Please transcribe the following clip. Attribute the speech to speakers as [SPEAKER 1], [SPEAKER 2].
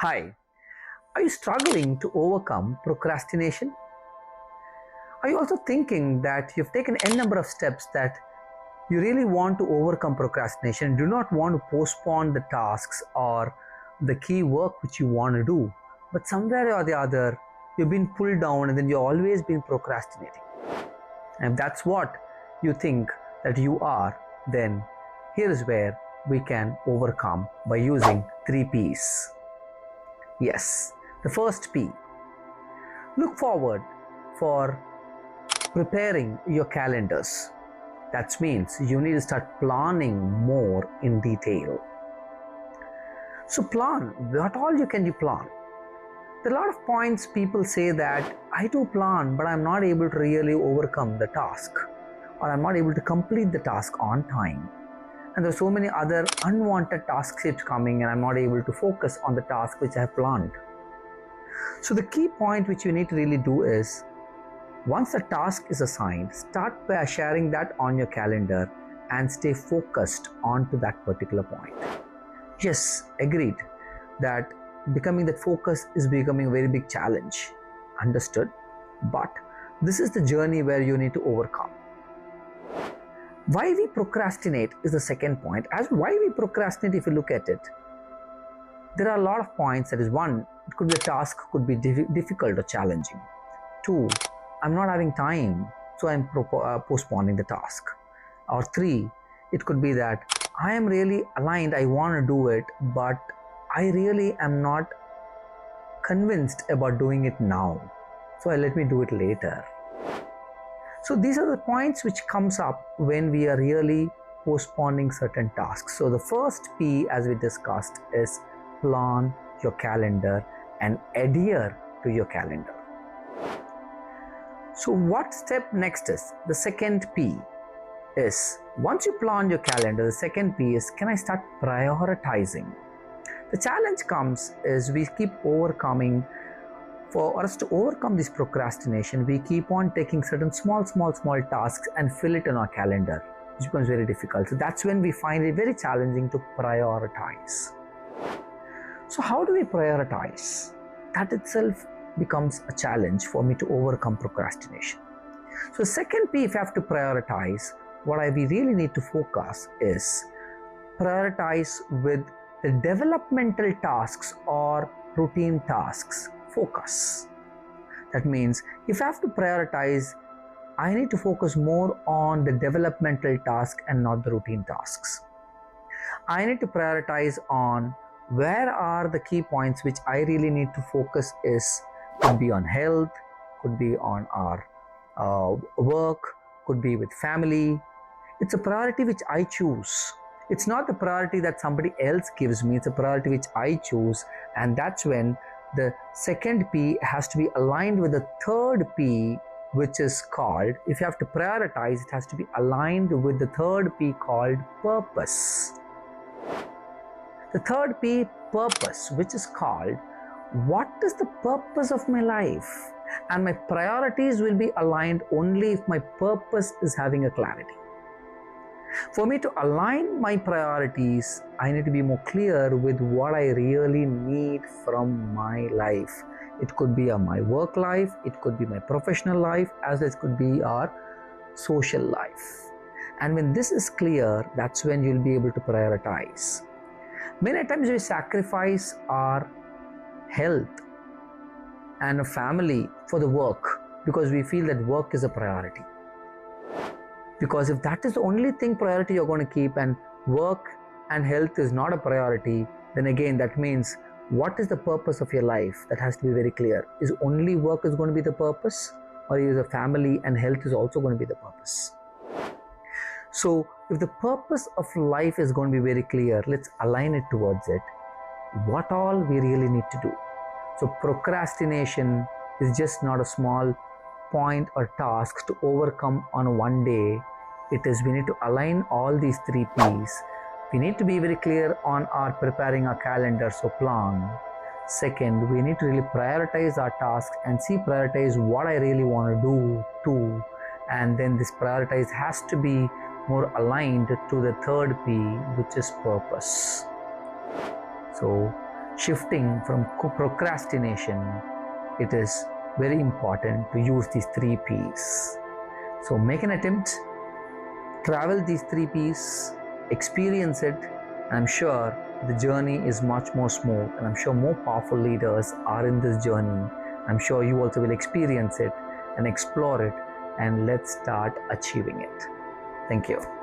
[SPEAKER 1] Hi, are you struggling to overcome procrastination? Are you also thinking that you've taken n number of steps that you really want to overcome procrastination, do not want to postpone the tasks or the key work which you want to do, but somewhere or the other you've been pulled down and then you've always been procrastinating? And if that's what you think that you are, then here is where we can overcome by using 3 P's. Yes, the first P. Look forward for preparing your calendars. That means you need to start planning more in detail. So plan, what all you can you plan? There are a lot of points people say that I do plan, but I'm not able to really overcome the task, or I'm not able to complete the task on time. And there are so many other unwanted tasks keep coming and I'm not able to focus on the task which I have planned. So the key point which you need to really do is, once a task is assigned, start by sharing that on your calendar and stay focused onto that particular point. Yes, agreed that becoming that focus is becoming a very big challenge. Understood. But this is the journey where you need to overcome. Why we procrastinate is the second point. As why we procrastinate, if you look at it, there are a lot of points. That is, one, it could be a task could be difficult or challenging. Two, I'm not having time, so I'm postponing the task. Or three, it could be that I am really aligned, I want to do it, but I really am not convinced about doing it now, so let me do it later. So these are the points which comes up when we are really postponing certain tasks. So the first P, as we discussed, is plan your calendar and adhere to your calendar. So what step next is? The second P is, once you plan your calendar, the second P is, can I start prioritizing? The challenge comes is we keep overcoming. For us to overcome this procrastination, we keep on taking certain small tasks and fill it in our calendar, which becomes very difficult. So that's when we find it very challenging to prioritize. So how do we prioritize? That itself becomes a challenge for me to overcome procrastination. So second P, if I have to prioritize, what we really need to focus is prioritize with the developmental tasks or routine tasks. Focus. That means if I have to prioritize, I need to focus more on the developmental task and not the routine tasks. I need to prioritize on where are the key points which I really need to focus is, could be on health, could be on our work, could be with family. It's a priority which I choose. It's not the priority that somebody else gives me, it's a priority which I choose, and that's when the second P has to be aligned with the third P, which is called, if you have to prioritize, it has to be aligned with the third P called purpose. The third P, purpose, which is called, what is the purpose of my life? And my priorities will be aligned only if my purpose is having a clarity. For me to align my priorities, I need to be more clear with what I really need from my life. It could be my work life, it could be my professional life, as it could be our social life. And when this is clear, that's when you'll be able to prioritize. Many times we sacrifice our health and a family for the work because we feel that work is a priority. Because if that is the only thing priority you're going to keep and work and health is not a priority, then again that means what is the purpose of your life? That has to be very clear. Is only work is going to be the purpose, or is a family and health is also going to be the purpose? So if the purpose of life is going to be very clear, let's align it towards it. What all we really need to do. So procrastination is just not a small point or task to overcome on one day. It is, we need to align all these 3 P's. We need to be very clear on our preparing our calendar, so plan. Second, we need to really prioritize our tasks and prioritize what I really want to do too. And then this prioritize has to be more aligned to the third P, which is purpose. So shifting from procrastination, it is very important to use these 3 P's. So make an attempt, travel these 3 P's, experience it, and I'm sure the journey is much more smooth, and I'm sure more powerful leaders are in this journey. I'm sure you also will experience it and explore it, and let's start achieving it. Thank you.